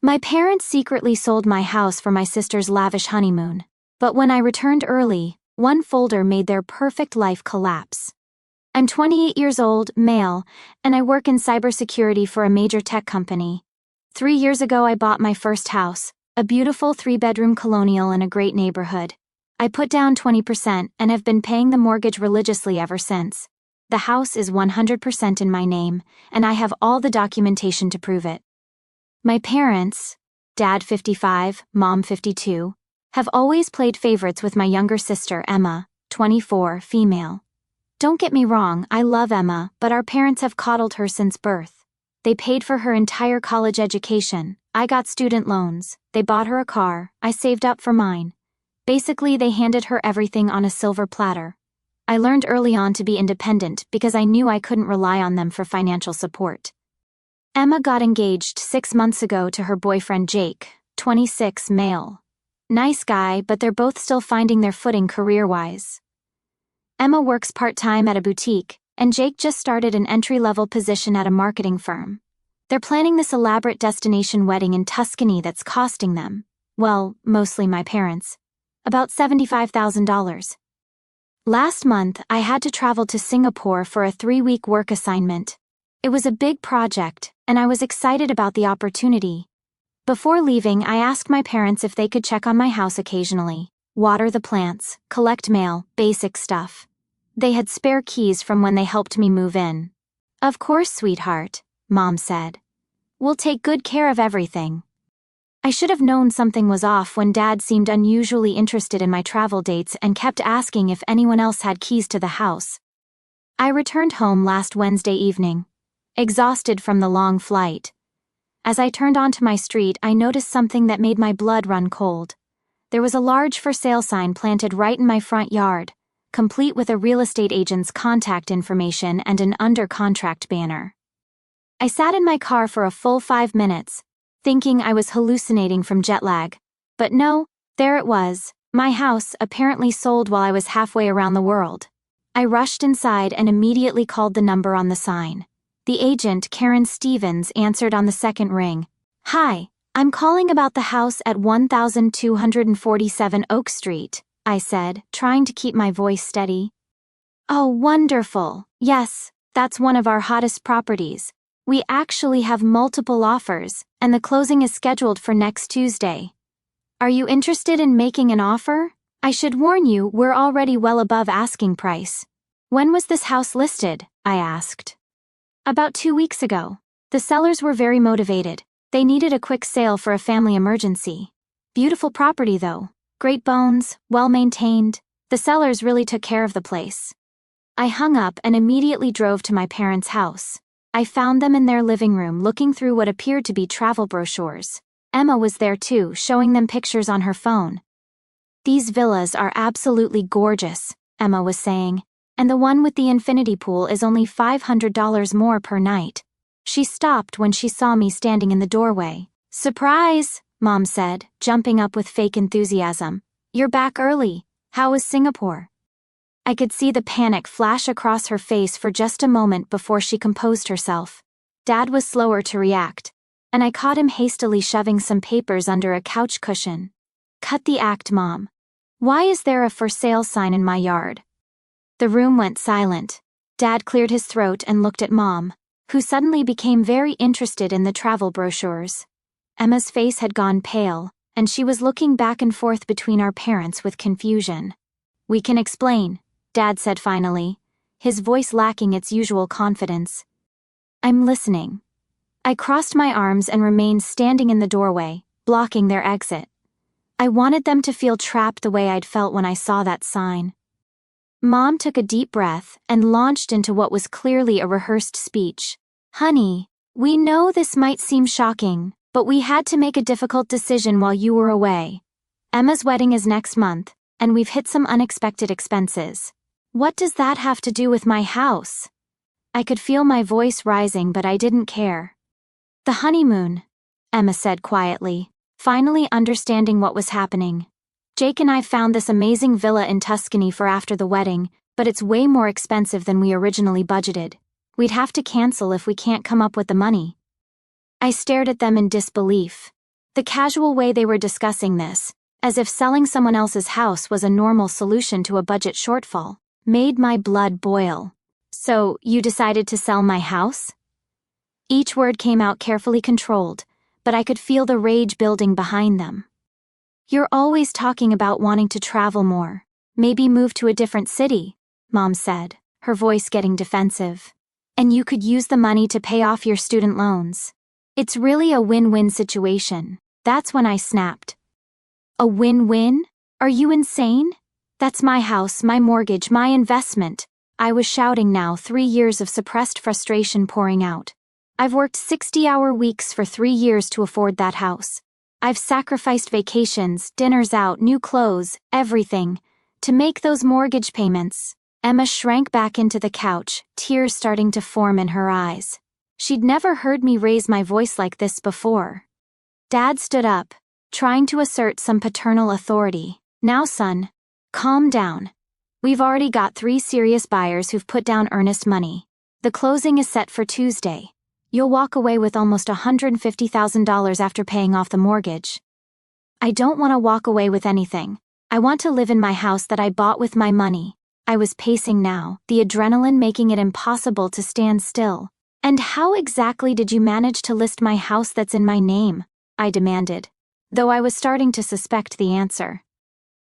My parents secretly sold my house for my sister's lavish honeymoon. But when I returned early, one folder made their perfect life collapse. I'm 28 years old, male, and I work in cybersecurity for a major tech company. 3 years ago I bought my first house, a beautiful 3-bedroom colonial in a great neighborhood. I put down 20% and have been paying the mortgage religiously ever since. The house is 100% in my name, and I have all the documentation to prove it. My parents, Dad 55, Mom 52, have always played favorites with my younger sister Emma, 24, female. Don't get me wrong, I love Emma, but our parents have coddled her since birth. They paid for her entire college education, I got student loans, they bought her a car, I saved up for mine. Basically, they handed her everything on a silver platter. I learned early on to be independent because I knew I couldn't rely on them for financial support. Emma got engaged 6 months ago to her boyfriend Jake, 26, male. Nice guy, but they're both still finding their footing career-wise. Emma works part-time at a boutique, and Jake just started an entry-level position at a marketing firm. They're planning this elaborate destination wedding in Tuscany that's costing them, well, mostly my parents, about $75,000. Last month, I had to travel to Singapore for a 3-week work assignment. It was a big project, and I was excited about the opportunity. Before leaving, I asked my parents if they could check on my house occasionally, water the plants, collect mail, basic stuff. They had spare keys from when they helped me move in. Of course, sweetheart, Mom said. We'll take good care of everything. I should have known something was off when Dad seemed unusually interested in my travel dates and kept asking if anyone else had keys to the house. I returned home last Wednesday evening, exhausted from the long flight. As I turned onto my street, I noticed something that made my blood run cold. There was a large for sale sign planted right in my front yard, complete with a real estate agent's contact information and an under contract banner. I sat in my car for a full 5 minutes, thinking I was hallucinating from jet lag. But no, there it was, my house apparently sold while I was halfway around the world. I rushed inside and immediately called the number on the sign. The agent, Karen Stevens, answered on the second ring. Hi, I'm calling about the house at 1247 Oak Street, I said, trying to keep my voice steady. Oh, wonderful. Yes, that's one of our hottest properties. We actually have multiple offers, and the closing is scheduled for next Tuesday. Are you interested in making an offer? I should warn you, we're already well above asking price. When was this house listed? I asked. About 2 weeks ago. The sellers were very motivated. They needed a quick sale for a family emergency. Beautiful property though. Great bones, well maintained. The sellers really took care of the place. I hung up and immediately drove to my parents' house. I found them in their living room looking through what appeared to be travel brochures. Emma was there too, showing them pictures on her phone. These villas are absolutely gorgeous, Emma was saying, and the one with the infinity pool is only $500 more per night. She stopped when she saw me standing in the doorway. Surprise, Mom said, jumping up with fake enthusiasm. You're back early. How was Singapore? I could see the panic flash across her face for just a moment before she composed herself. Dad was slower to react, and I caught him hastily shoving some papers under a couch cushion. Cut the act, Mom. Why is there a for sale sign in my yard? The room went silent. Dad cleared his throat and looked at Mom, who suddenly became very interested in the travel brochures. Emma's face had gone pale, and she was looking back and forth between our parents with confusion. We can explain, Dad said finally, his voice lacking its usual confidence. I'm listening. I crossed my arms and remained standing in the doorway, blocking their exit. I wanted them to feel trapped the way I'd felt when I saw that sign. Mom took a deep breath and launched into what was clearly a rehearsed speech. Honey, we know this might seem shocking, but we had to make a difficult decision while you were away. Emma's wedding is next month, and we've hit some unexpected expenses. What does that have to do with my house? I could feel my voice rising, but I didn't care. The honeymoon, Emma said quietly, finally understanding what was happening. Jake and I found this amazing villa in Tuscany for after the wedding, but it's way more expensive than we originally budgeted. We'd have to cancel if we can't come up with the money. I stared at them in disbelief. The casual way they were discussing this, as if selling someone else's house was a normal solution to a budget shortfall, made my blood boil. "So, you decided to sell my house?" Each word came out carefully controlled, but I could feel the rage building behind them. "You're always talking about wanting to travel more. Maybe move to a different city," Mom said, her voice getting defensive. "And you could use the money to pay off your student loans. It's really a win-win situation." That's when I snapped. "A win-win? Are you insane? That's my house, my mortgage, my investment." I was shouting now, 3 years of suppressed frustration pouring out. I've worked 60-hour weeks for 3 years to afford that house. I've sacrificed vacations, dinners out, new clothes, everything, to make those mortgage payments. Emma shrank back into the couch, tears starting to form in her eyes. She'd never heard me raise my voice like this before. Dad stood up, trying to assert some paternal authority. "Now, son, calm down. We've already got 3 serious buyers who've put down earnest money. The closing is set for Tuesday. You'll walk away with almost $150,000 after paying off the mortgage." "I don't want to walk away with anything. I want to live in my house that I bought with my money." I was pacing now, the adrenaline making it impossible to stand still. "And how exactly did you manage to list my house that's in my name?" I demanded, though I was starting to suspect the answer.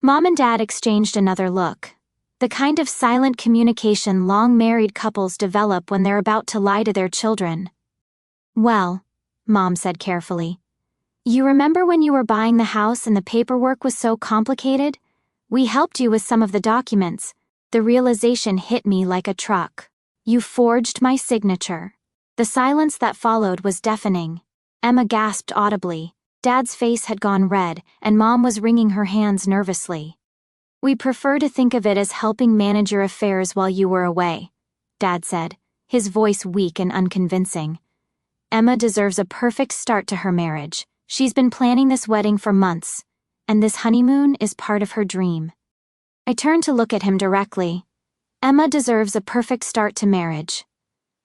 Mom and Dad exchanged another look. The kind of silent communication long-married couples develop when they're about to lie to their children. "Well," Mom said carefully, "you remember when you were buying the house and the paperwork was so complicated? We helped you with some of the documents." The realization hit me like a truck. "You forged my signature." The silence that followed was deafening. Emma gasped audibly. Dad's face had gone red, and Mom was wringing her hands nervously. "We prefer to think of it as helping manage your affairs while you were away," Dad said, his voice weak and unconvincing. "Emma deserves a perfect start to her marriage. She's been planning this wedding for months, and this honeymoon is part of her dream." I turned to look at him directly. "Emma deserves a perfect start to marriage.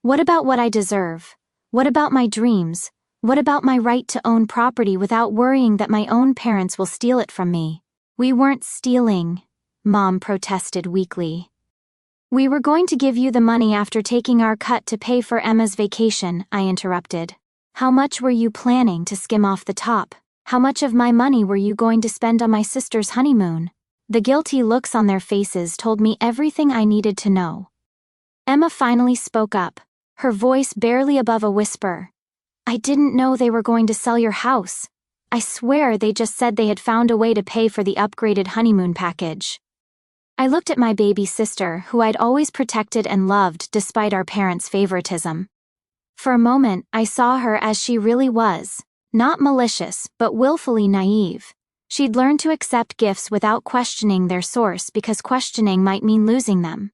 What about what I deserve? What about my dreams? What about my right to own property without worrying that my own parents will steal it from me?" "We weren't stealing," Mom protested weakly. "We were going to give you the money after taking our cut to pay for Emma's vacation," I interrupted. "How much were you planning to skim off the top? How much of my money were you going to spend on my sister's honeymoon?" The guilty looks on their faces told me everything I needed to know. Emma finally spoke up, her voice barely above a whisper. "I didn't know they were going to sell your house. I swear they just said they had found a way to pay for the upgraded honeymoon package." I looked at my baby sister, who I'd always protected and loved despite our parents' favoritism. For a moment, I saw her as she really was, not malicious, but willfully naive. She'd learned to accept gifts without questioning their source because questioning might mean losing them.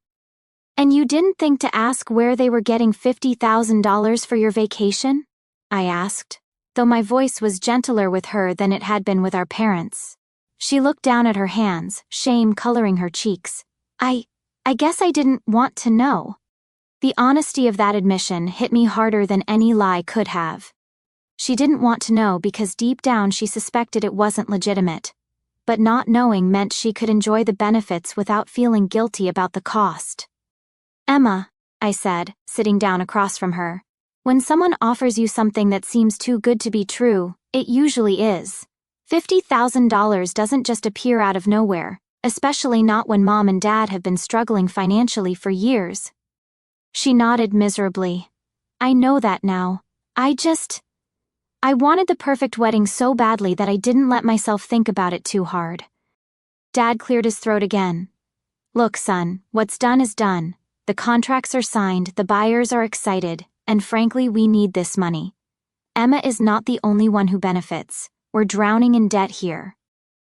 "And you didn't think to ask where they were getting $50,000 for your vacation?" I asked, though my voice was gentler with her than it had been with our parents. She looked down at her hands, shame coloring her cheeks. I guess I didn't want to know." The honesty of that admission hit me harder than any lie could have. She didn't want to know because deep down she suspected it wasn't legitimate. But not knowing meant she could enjoy the benefits without feeling guilty about the cost. "Emma," I said, sitting down across from her, "when someone offers you something that seems too good to be true, it usually is. $50,000 doesn't just appear out of nowhere, especially not when Mom and Dad have been struggling financially for years." She nodded miserably. "I know that now. I wanted the perfect wedding so badly that I didn't let myself think about it too hard." Dad cleared his throat again. "Look, son, what's done is done. The contracts are signed, the buyers are excited, and frankly, we need this money. Emma is not the only one who benefits. We're drowning in debt here."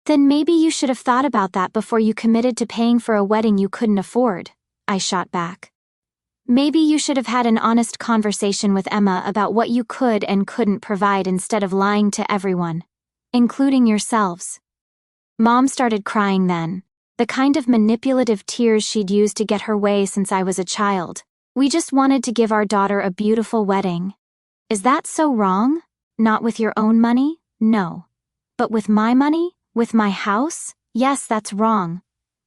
"Then maybe you should have thought about that before you committed to paying for a wedding you couldn't afford," I shot back. "Maybe you should have had an honest conversation with Emma about what you could and couldn't provide instead of lying to everyone, including yourselves." Mom started crying then, the kind of manipulative tears she'd used to get her way since I was a child. "We just wanted to give our daughter a beautiful wedding." "Is that so wrong? Not with your own money?" No. But with my money? With my house? Yes, that's wrong.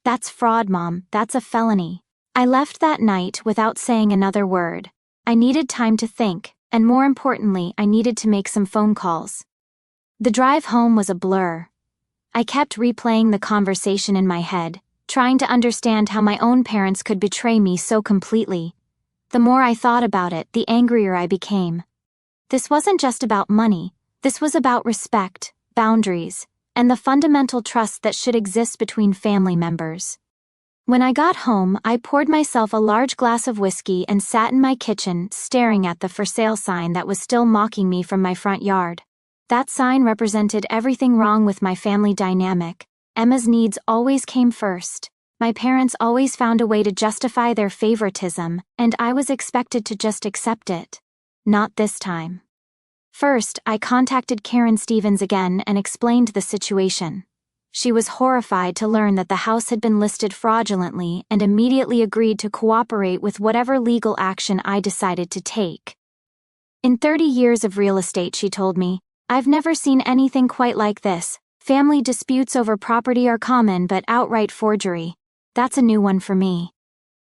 That's fraud, Mom. That's a felony. I left that night without saying another word. I needed time to think, and more importantly, I needed to make some phone calls. The drive home was a blur. I kept replaying the conversation in my head, trying to understand how my own parents could betray me so completely. The more I thought about it, the angrier I became. This wasn't just about money. This was about respect, boundaries, and the fundamental trust that should exist between family members. When I got home, I poured myself a large glass of whiskey and sat in my kitchen, staring at the for sale sign that was still mocking me from my front yard. That sign represented everything wrong with my family dynamic. Emma's needs always came first. My parents always found a way to justify their favoritism, and I was expected to just accept it. Not this time. First, I contacted Karen Stevens again and explained the situation. She was horrified to learn that the house had been listed fraudulently and immediately agreed to cooperate with whatever legal action I decided to take. In 30 years of real estate, she told me, I've never seen anything quite like this. Family disputes over property are common, but outright forgery, that's a new one for me.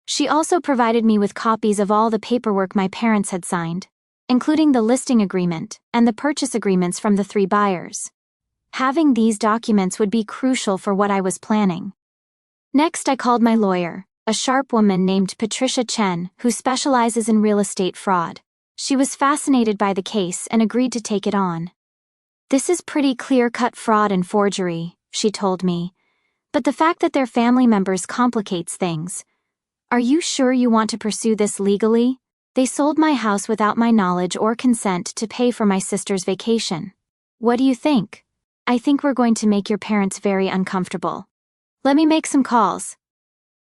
She also provided me with copies of all the paperwork my parents had signed, including the listing agreement and the purchase agreements from the 3 buyers. Having these documents would be crucial for what I was planning. Next, I called my lawyer, a sharp woman named Patricia Chen, who specializes in real estate fraud. She was fascinated by the case and agreed to take it on. This is pretty clear-cut fraud and forgery, she told me. But the fact that they're family members complicates things. Are you sure you want to pursue this legally? They sold my house without my knowledge or consent to pay for my sister's vacation. What do you think? I think we're going to make your parents very uncomfortable. Let me make some calls.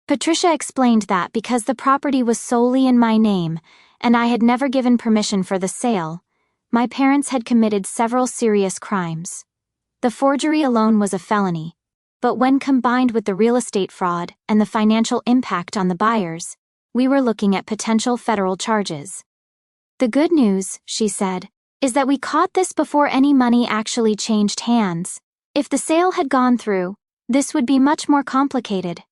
Patricia explained that because the property was solely in my name, and I had never given permission for the sale, my parents had committed several serious crimes. The forgery alone was a felony, but when combined with the real estate fraud and the financial impact on the buyers, we were looking at potential federal charges. The good news, she said, is that we caught this before any money actually changed hands. If the sale had gone through, this would be much more complicated.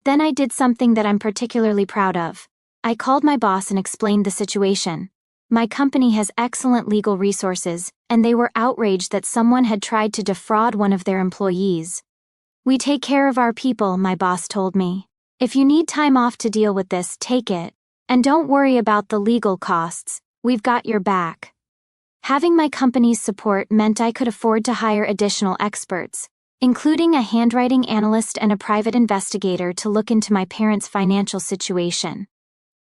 Then I did something that I'm particularly proud of. I called my boss and explained the situation. My company has excellent legal resources, and they were outraged that someone had tried to defraud one of their employees. We take care of our people, my boss told me. If you need time off to deal with this, take it. And don't worry about the legal costs, we've got your back. Having my company's support meant I could afford to hire additional experts, including a handwriting analyst and a private investigator to look into my parents' financial situation.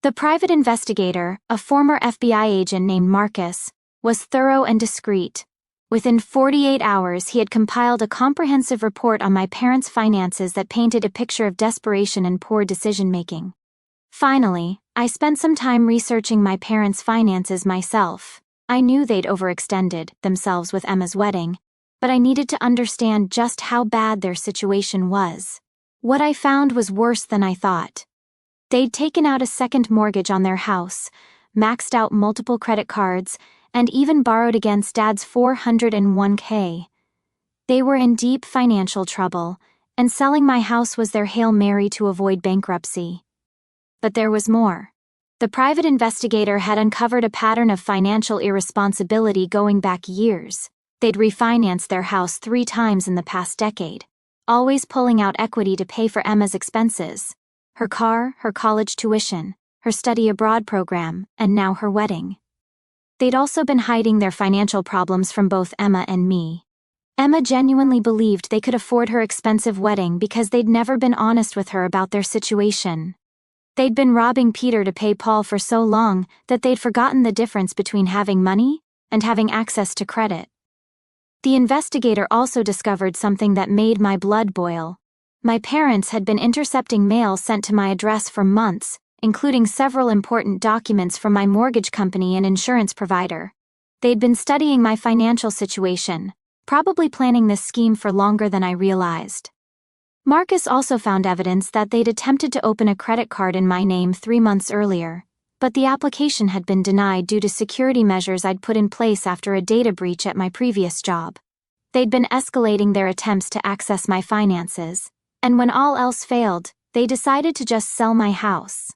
The private investigator, a former FBI agent named Marcus, was thorough and discreet. Within 48 hours, he had compiled a comprehensive report on my parents' finances that painted a picture of desperation and poor decision-making. Finally, I spent some time researching my parents' finances myself. I knew they'd overextended themselves with Emma's wedding, but I needed to understand just how bad their situation was. What I found was worse than I thought. They'd taken out a second mortgage on their house, maxed out multiple credit cards, and even borrowed against Dad's $401k. They were in deep financial trouble, and selling my house was their Hail Mary to avoid bankruptcy. But there was more. The private investigator had uncovered a pattern of financial irresponsibility going back years. They'd refinanced their house 3 times in the past decade, always pulling out equity to pay for Emma's expenses. Her car, her college tuition, her study abroad program, and now her wedding. They'd also been hiding their financial problems from both Emma and me. Emma genuinely believed they could afford her expensive wedding because they'd never been honest with her about their situation. They'd been robbing Peter to pay Paul for so long that they'd forgotten the difference between having money and having access to credit. The investigator also discovered something that made my blood boil. My parents had been intercepting mail sent to my address for months, including several important documents from my mortgage company and insurance provider. They'd been studying my financial situation, probably planning this scheme for longer than I realized. Marcus also found evidence that they'd attempted to open a credit card in my name 3 months earlier, but the application had been denied due to security measures I'd put in place after a data breach at my previous job. They'd been escalating their attempts to access my finances, and when all else failed, they decided to just sell my house.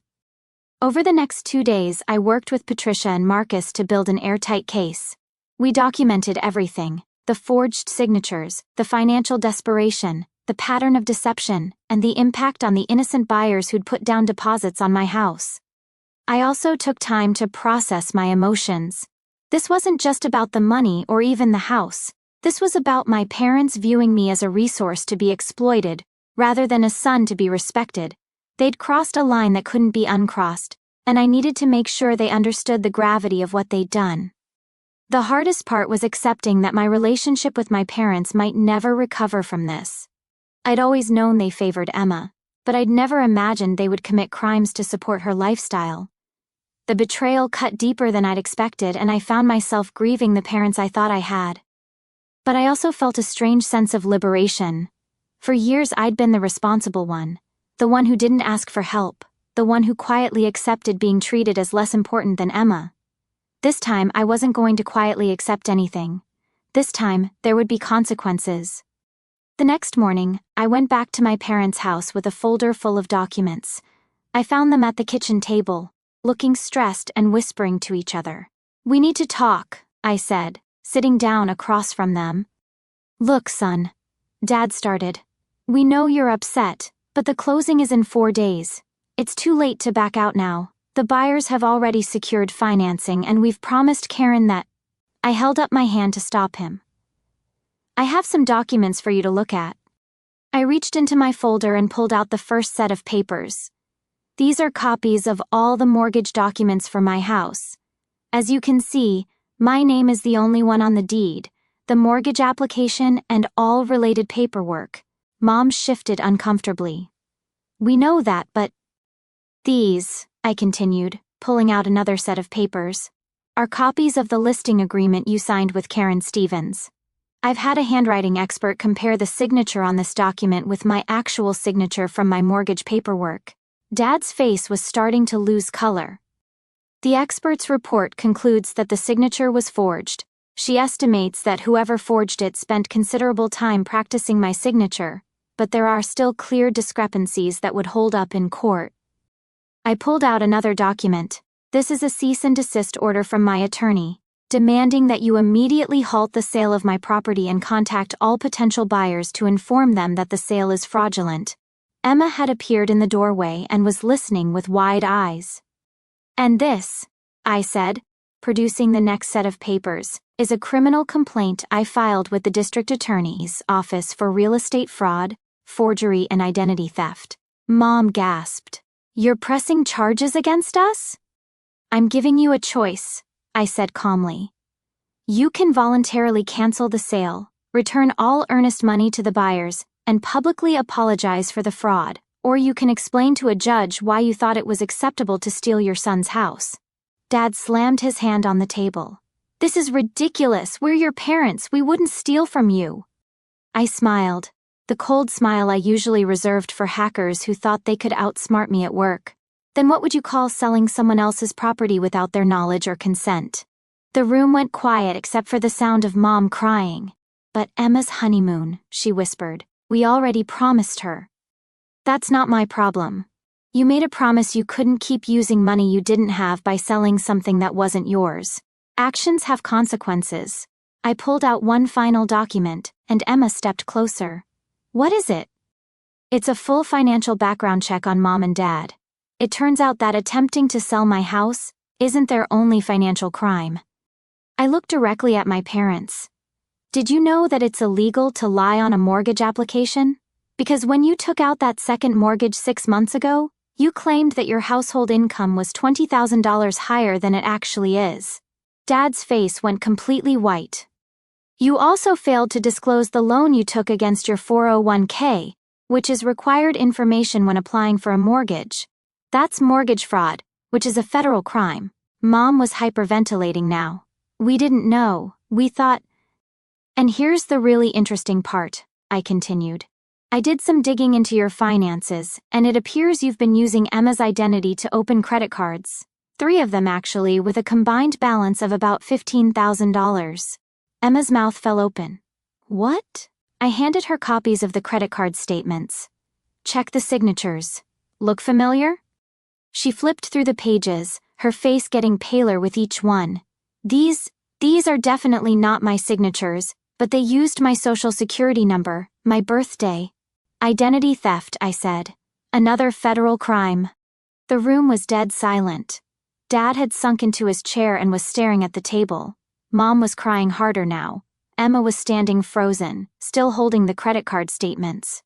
Over the next 2 days, I worked with Patricia and Marcus to build an airtight case. We documented everything: the forged signatures, the financial desperation, the pattern of deception, and the impact on the innocent buyers who'd put down deposits on my house. I also took time to process my emotions. This wasn't just about the money or even the house. This was about my parents viewing me as a resource to be exploited, rather than a son to be respected. They'd crossed a line that couldn't be uncrossed, and I needed to make sure they understood the gravity of what they'd done. The hardest part was accepting that my relationship with my parents might never recover from this. I'd always known they favored Emma, but I'd never imagined they would commit crimes to support her lifestyle. The betrayal cut deeper than I'd expected, and I found myself grieving the parents I thought I had. But I also felt a strange sense of liberation. For years I'd been the responsible one, the one who didn't ask for help, the one who quietly accepted being treated as less important than Emma. This time I wasn't going to quietly accept anything. This time there would be consequences. The next morning, I went back to my parents' house with a folder full of documents. I found them at the kitchen table, looking stressed and whispering to each other. "We need to talk," I said, sitting down across from them. "Look, son," Dad started. "We know you're upset, but the closing is in 4 days. It's too late to back out now. The buyers have already secured financing, and we've promised Karen that—" I held up my hand to stop him. "I have some documents for you to look at." I reached into my folder and pulled out the first set of papers. These are copies of all the mortgage documents for my house. As you can see, my name is the only one on the deed, the mortgage application, and all related paperwork. Mom shifted uncomfortably. "We know that, but—" "These," I continued, pulling out another set of papers, "are copies of the listing agreement you signed with Karen Stevens. I've had a handwriting expert compare the signature on this document with my actual signature from my mortgage paperwork." Dad's face was starting to lose color. "The expert's report concludes that the signature was forged. She estimates that whoever forged it spent considerable time practicing my signature, but there are still clear discrepancies that would hold up in court." I pulled out another document. "This is a cease and desist order from my attorney, demanding that you immediately halt the sale of my property and contact all potential buyers to inform them that the sale is fraudulent." Emma had appeared in the doorway and was listening with wide eyes. "And this," I said, producing the next set of papers, "is a criminal complaint I filed with the district attorney's office for real estate fraud, forgery, and identity theft." Mom gasped. "You're pressing charges against us?" "I'm giving you a choice," I said calmly. "You can voluntarily cancel the sale, return all earnest money to the buyers, and publicly apologize for the fraud, or you can explain to a judge why you thought it was acceptable to steal your son's house." Dad slammed his hand on the table. "This is ridiculous. We're your parents. We wouldn't steal from you." I smiled, the cold smile I usually reserved for hackers who thought they could outsmart me at work. "Then what would you call selling someone else's property without their knowledge or consent?" The room went quiet except for the sound of Mom crying. "But Emma's honeymoon," she whispered. "We already promised her." "That's not my problem. You made a promise you couldn't keep using money you didn't have by selling something that wasn't yours. Actions have consequences." I pulled out one final document, and Emma stepped closer. "What is it?" "It's a full financial background check on Mom and Dad. It turns out that attempting to sell my house isn't their only financial crime." I looked directly at my parents. "Did you know that it's illegal to lie on a mortgage application? Because when you took out that second mortgage 6 months ago, you claimed that your household income was $20,000 higher than it actually is." Dad's face went completely white. "You also failed to disclose the loan you took against your 401k, which is required information when applying for a mortgage. That's mortgage fraud, which is a federal crime." Mom was hyperventilating now. "We didn't know. We thought—" "And here's the really interesting part," I continued. "I did some digging into your finances, and it appears you've been using Emma's identity to open credit cards. 3 of them actually, with a combined balance of about $15,000. Emma's mouth fell open. What? I handed her copies of the credit card statements. Check the signatures. Look familiar? She flipped through the pages, her face getting paler with each one. These are definitely not my signatures, but they used my social security number, my birthday. Identity theft, I said. Another federal crime. The room was dead silent. Dad had sunk into his chair and was staring at the table. Mom was crying harder now. Emma was standing frozen, still holding the credit card statements.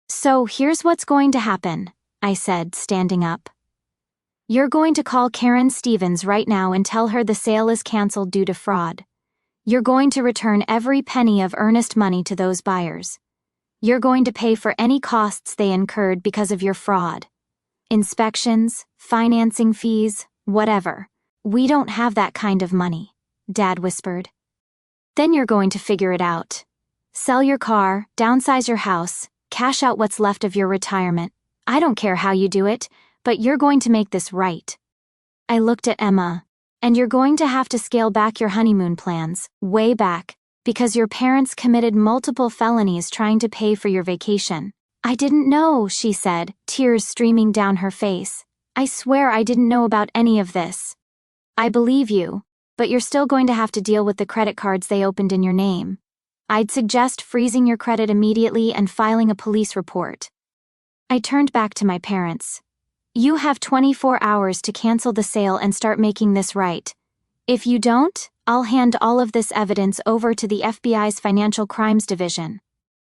So here's what's going to happen, I said, standing up. You're going to call Karen Stevens right now and tell her the sale is canceled due to fraud. You're going to return every penny of earnest money to those buyers. You're going to pay for any costs they incurred because of your fraud. Inspections, financing fees, whatever. We don't have that kind of money, Dad whispered. Then you're going to figure it out. Sell your car, downsize your house, cash out what's left of your retirement. I don't care how you do it, but you're going to make this right. I looked at Emma. And you're going to have to scale back your honeymoon plans, way back, because your parents committed multiple felonies trying to pay for your vacation. I didn't know, she said, tears streaming down her face. I swear I didn't know about any of this. I believe you, but you're still going to have to deal with the credit cards they opened in your name. I'd suggest freezing your credit immediately and filing a police report. I turned back to my parents. You have 24 hours to cancel the sale and start making this right. If you don't, I'll hand all of this evidence over to the FBI's Financial Crimes Division.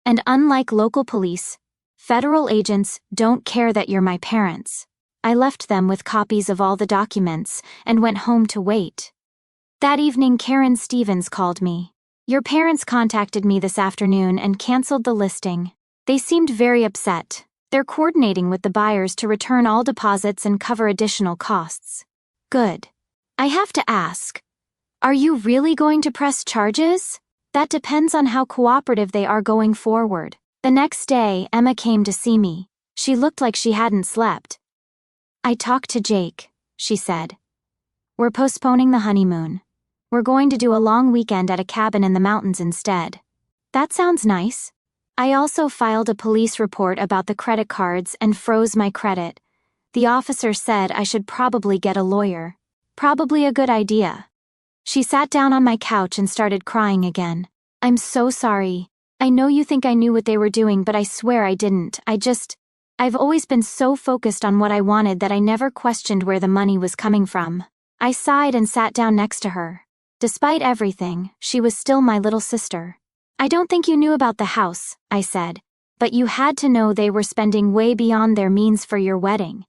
And unlike local police, federal agents don't care that you're my parents. I left them with copies of all the documents and went home to wait. That evening, Karen Stevens called me. Your parents contacted me this afternoon and canceled the listing. They seemed very upset. They're coordinating with the buyers to return all deposits and cover additional costs. Good. I have to ask, are you really going to press charges? That depends on how cooperative they are going forward. The next day, Emma came to see me. She looked like she hadn't slept. I talked to Jake, she said. We're postponing the honeymoon. We're going to do a long weekend at a cabin in the mountains instead. That sounds nice. I also filed a police report about the credit cards and froze my credit. The officer said I should probably get a lawyer. Probably a good idea. She sat down on my couch and started crying again. I'm so sorry. I know you think I knew what they were doing, but I swear I didn't. I've always been so focused on what I wanted that I never questioned where the money was coming from. I sighed and sat down next to her. Despite everything, she was still my little sister. I don't think you knew about the house, I said, but you had to know they were spending way beyond their means for your wedding.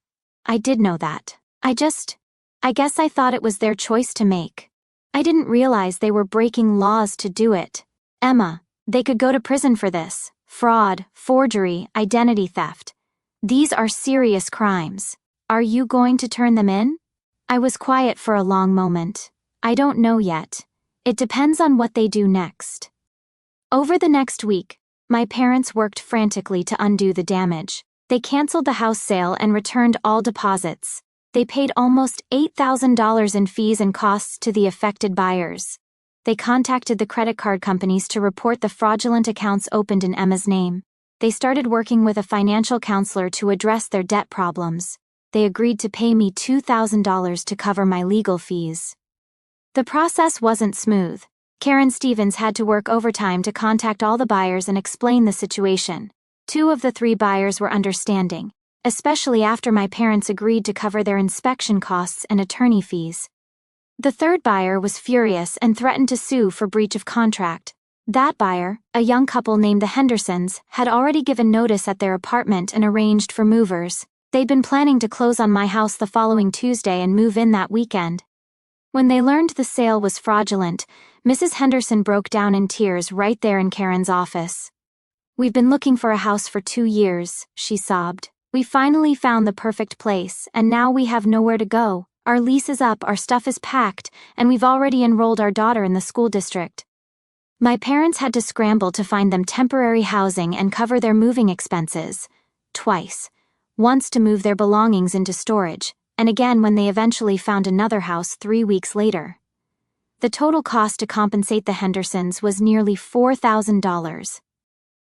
I did know that. I guess I thought it was their choice to make. I didn't realize they were breaking laws to do it. Emma, they could go to prison for this. Fraud, forgery, identity theft. These are serious crimes. Are you going to turn them in? I was quiet for a long moment. I don't know yet. It depends on what they do next. Over the next week, my parents worked frantically to undo the damage. They canceled the house sale and returned all deposits. They paid almost $8,000 in fees and costs to the affected buyers. They contacted the credit card companies to report the fraudulent accounts opened in Emma's name. They started working with a financial counselor to address their debt problems. They agreed to pay me $2,000 to cover my legal fees. The process wasn't smooth. Karen Stevens had to work overtime to contact all the buyers and explain the situation. 2 of the 3 buyers were understanding, especially after my parents agreed to cover their inspection costs and attorney fees. The 3rd buyer was furious and threatened to sue for breach of contract. That buyer, a young couple named the Hendersons, had already given notice at their apartment and arranged for movers. They'd been planning to close on my house the following Tuesday and move in that weekend. When they learned the sale was fraudulent, Mrs. Henderson broke down in tears right there in Karen's office. We've been looking for a house for 2 years, she sobbed. We finally found the perfect place, and now we have nowhere to go. Our lease is up, our stuff is packed, and we've already enrolled our daughter in the school district. My parents had to scramble to find them temporary housing and cover their moving expenses. Twice. Once to move their belongings into storage, and again when they eventually found another house 3 weeks later. The total cost to compensate the Hendersons was nearly $4,000.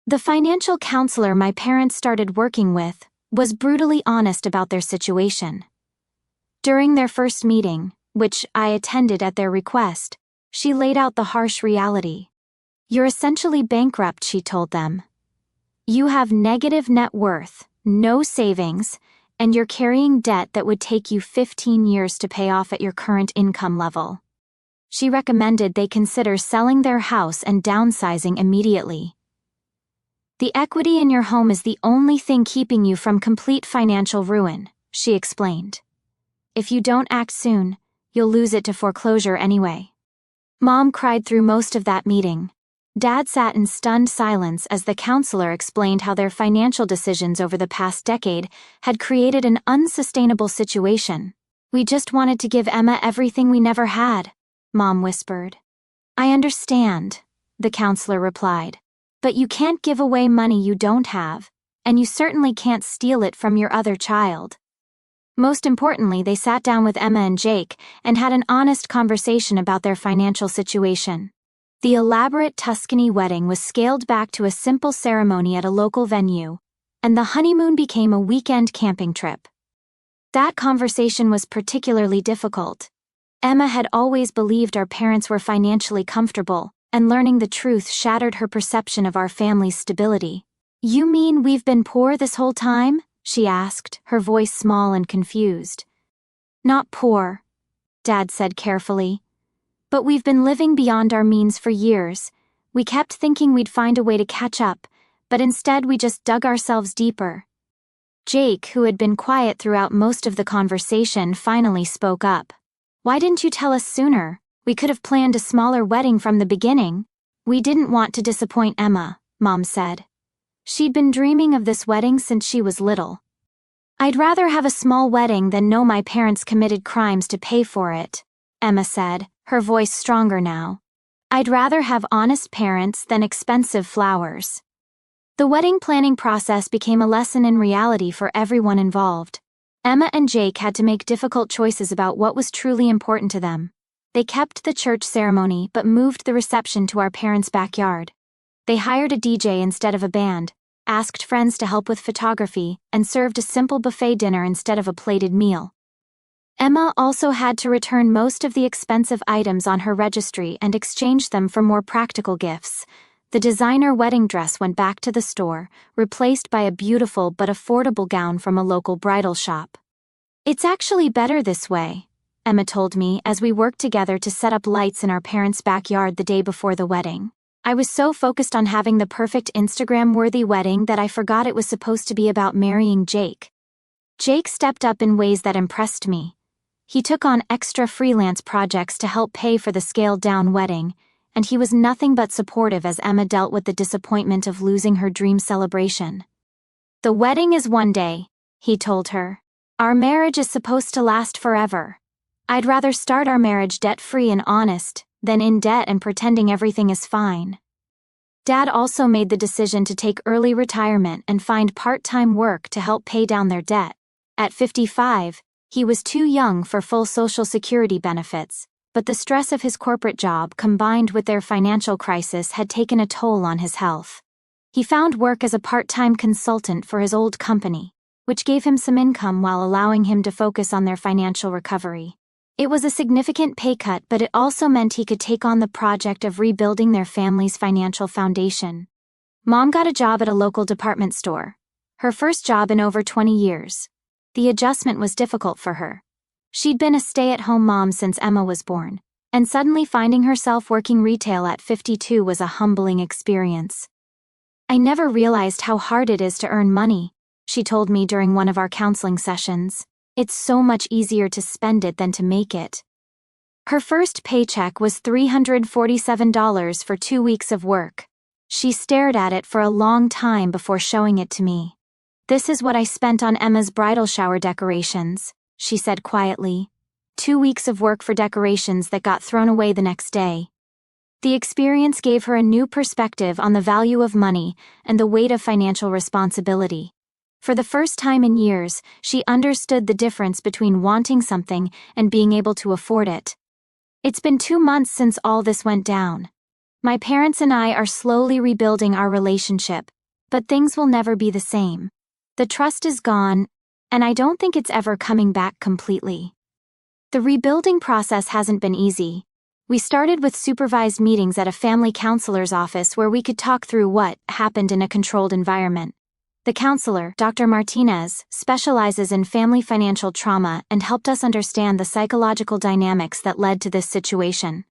The financial counselor my parents started working with was brutally honest about their situation. During their first meeting, which I attended at their request, she laid out the harsh reality. "You're essentially bankrupt," she told them. "You have negative net worth, no savings, and you're carrying debt that would take you 15 years to pay off at your current income level." She recommended they consider selling their house and downsizing immediately. "The equity in your home is the only thing keeping you from complete financial ruin," she explained. "If you don't act soon, you'll lose it to foreclosure anyway." Mom cried through most of that meeting. Dad sat in stunned silence as the counselor explained how their financial decisions over the past decade had created an unsustainable situation. "We just wanted to give Emma everything we never had," Mom whispered. "I understand," the counselor replied. "But you can't give away money you don't have, and you certainly can't steal it from your other child." Most importantly, they sat down with Emma and Jake and had an honest conversation about their financial situation. The elaborate Tuscany wedding was scaled back to a simple ceremony at a local venue, and the honeymoon became a weekend camping trip. That conversation was particularly difficult. Emma had always believed our parents were financially comfortable, and learning the truth shattered her perception of our family's stability. "You mean we've been poor this whole time?" she asked, her voice small and confused. "Not poor," Dad said carefully. "But we've been living beyond our means for years. We kept thinking we'd find a way to catch up, but instead we just dug ourselves deeper." Jake, who had been quiet throughout most of the conversation, finally spoke up. "Why didn't you tell us sooner? We could have planned a smaller wedding from the beginning." "We didn't want to disappoint Emma," Mom said. "She'd been dreaming of this wedding since she was little." "I'd rather have a small wedding than know my parents committed crimes to pay for it," Emma said, her voice stronger now. "I'd rather have honest parents than expensive flowers." The wedding planning process became a lesson in reality for everyone involved. Emma and Jake had to make difficult choices about what was truly important to them. They kept the church ceremony but moved the reception to our parents' backyard. They hired a DJ instead of a band, asked friends to help with photography, and served a simple buffet dinner instead of a plated meal. Emma also had to return most of the expensive items on her registry and exchange them for more practical gifts. The designer wedding dress went back to the store, replaced by a beautiful but affordable gown from a local bridal shop. "It's actually better this way," Emma told me as we worked together to set up lights in our parents' backyard the day before the wedding. "I was so focused on having the perfect Instagram-worthy wedding that I forgot it was supposed to be about marrying Jake." Jake stepped up in ways that impressed me. He took on extra freelance projects to help pay for the scaled-down wedding, and he was nothing but supportive as Emma dealt with the disappointment of losing her dream celebration. "The wedding is one day," he told her. "Our marriage is supposed to last forever. I'd rather start our marriage debt-free and honest than in debt and pretending everything is fine." Dad also made the decision to take early retirement and find part-time work to help pay down their debt. At 55, he was too young for full Social Security benefits, but the stress of his corporate job combined with their financial crisis had taken a toll on his health. He found work as a part-time consultant for his old company, which gave him some income while allowing him to focus on their financial recovery. It was a significant pay cut, but it also meant he could take on the project of rebuilding their family's financial foundation. Mom got a job at a local department store, her first job in over 20 years. The adjustment was difficult for her. She'd been a stay-at-home mom since Emma was born, and suddenly finding herself working retail at 52 was a humbling experience. "I never realized how hard it is to earn money," she told me during one of our counseling sessions. "It's so much easier to spend it than to make it." Her first paycheck was $347 for 2 weeks of work. She stared at it for a long time before showing it to me. "This is what I spent on Emma's bridal shower decorations," she said quietly. 2 weeks of work for decorations that got thrown away the next day. The experience gave her a new perspective on the value of money and the weight of financial responsibility. For the first time in years, she understood the difference between wanting something and being able to afford it. It's been 2 months since all this went down. My parents and I are slowly rebuilding our relationship, but things will never be the same. The trust is gone, and I don't think it's ever coming back completely. The rebuilding process hasn't been easy. We started with supervised meetings at a family counselor's office where we could talk through what happened in a controlled environment. The counselor, Dr. Martinez, specializes in family financial trauma and helped us understand the psychological dynamics that led to this situation.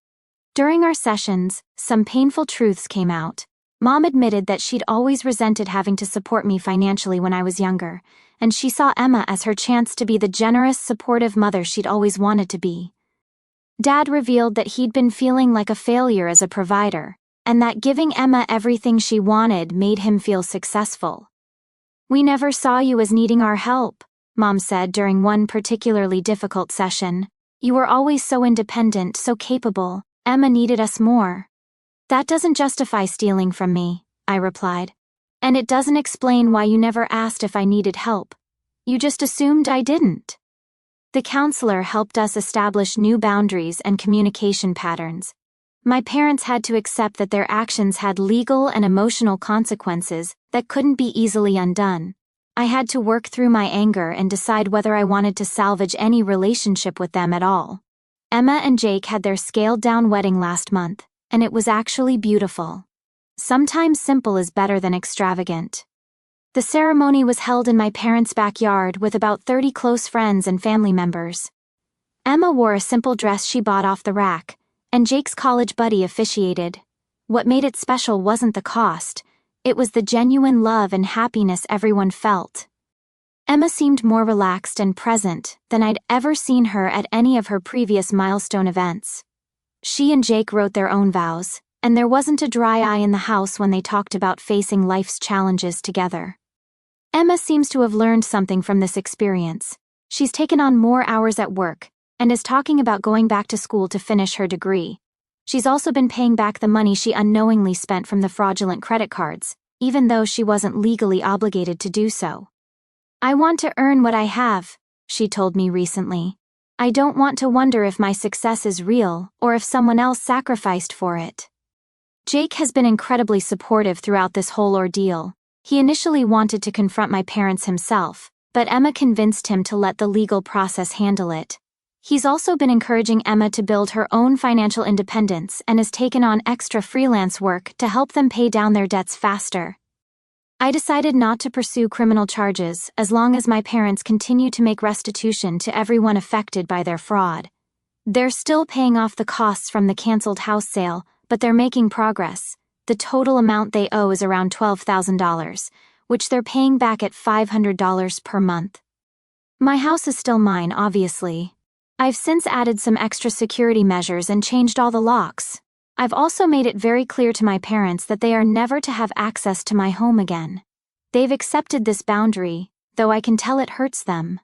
During our sessions, some painful truths came out. Mom admitted that she'd always resented having to support me financially when I was younger, and she saw Emma as her chance to be the generous, supportive mother she'd always wanted to be. Dad revealed that he'd been feeling like a failure as a provider, and that giving Emma everything she wanted made him feel successful. "We never saw you as needing our help," Mom said during one particularly difficult session. "You were always so independent, so capable. Emma needed us more." "That doesn't justify stealing from me," I replied. "And it doesn't explain why you never asked if I needed help. You just assumed I didn't." The counselor helped us establish new boundaries and communication patterns. My parents had to accept that their actions had legal and emotional consequences that couldn't be easily undone. I had to work through my anger and decide whether I wanted to salvage any relationship with them at all. Emma and Jake had their scaled-down wedding last month, and it was actually beautiful. Sometimes simple is better than extravagant. The ceremony was held in my parents' backyard with about 30 close friends and family members. Emma wore a simple dress she bought off the rack, and Jake's college buddy officiated. What made it special wasn't the cost, it was the genuine love and happiness everyone felt. Emma seemed more relaxed and present than I'd ever seen her at any of her previous milestone events. She and Jake wrote their own vows, and there wasn't a dry eye in the house when they talked about facing life's challenges together. Emma seems to have learned something from this experience. She's taken on more hours at work, and is talking about going back to school to finish her degree. She's also been paying back the money she unknowingly spent from the fraudulent credit cards, even though she wasn't legally obligated to do so. "I want to earn what I have," she told me recently. "I don't want to wonder if my success is real or if someone else sacrificed for it." Jake has been incredibly supportive throughout this whole ordeal. He initially wanted to confront my parents himself, but Emma convinced him to let the legal process handle it. He's also been encouraging Emma to build her own financial independence and has taken on extra freelance work to help them pay down their debts faster. I decided not to pursue criminal charges as long as my parents continue to make restitution to everyone affected by their fraud. They're still paying off the costs from the canceled house sale, but they're making progress. The total amount they owe is around $12,000, which they're paying back at $500 per month. My house is still mine, obviously. I've since added some extra security measures and changed all the locks. I've also made it very clear to my parents that they are never to have access to my home again. They've accepted this boundary, though I can tell it hurts them.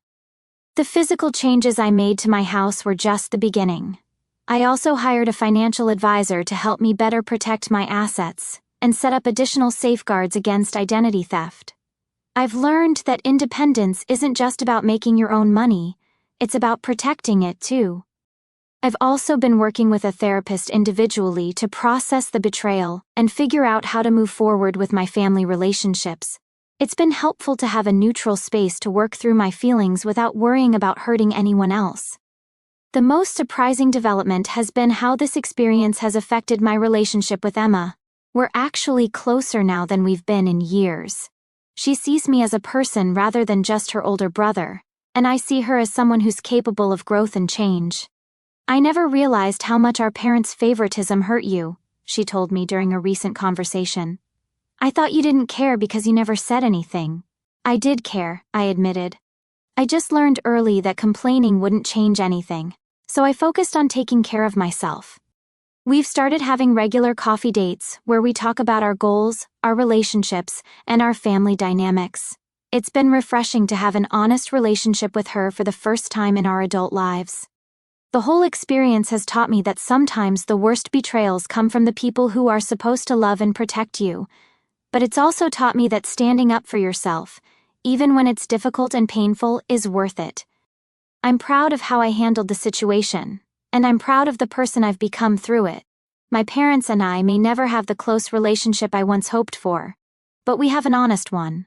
The physical changes I made to my house were just the beginning. I also hired a financial advisor to help me better protect my assets and set up additional safeguards against identity theft. I've learned that independence isn't just about making your own money, it's about protecting it too. I've also been working with a therapist individually to process the betrayal and figure out how to move forward with my family relationships. It's been helpful to have a neutral space to work through my feelings without worrying about hurting anyone else. The most surprising development has been how this experience has affected my relationship with Emma. We're actually closer now than we've been in years. She sees me as a person rather than just her older brother, and I see her as someone who's capable of growth and change. "I never realized how much our parents' favoritism hurt you," she told me during a recent conversation. "I thought you didn't care because you never said anything." "I did care," I admitted. "I just learned early that complaining wouldn't change anything, so I focused on taking care of myself." We've started having regular coffee dates where we talk about our goals, our relationships, and our family dynamics. It's been refreshing to have an honest relationship with her for the first time in our adult lives. The whole experience has taught me that sometimes the worst betrayals come from the people who are supposed to love and protect you, but it's also taught me that standing up for yourself, even when it's difficult and painful, is worth it. I'm proud of how I handled the situation, and I'm proud of the person I've become through it. My parents and I may never have the close relationship I once hoped for, but we have an honest one.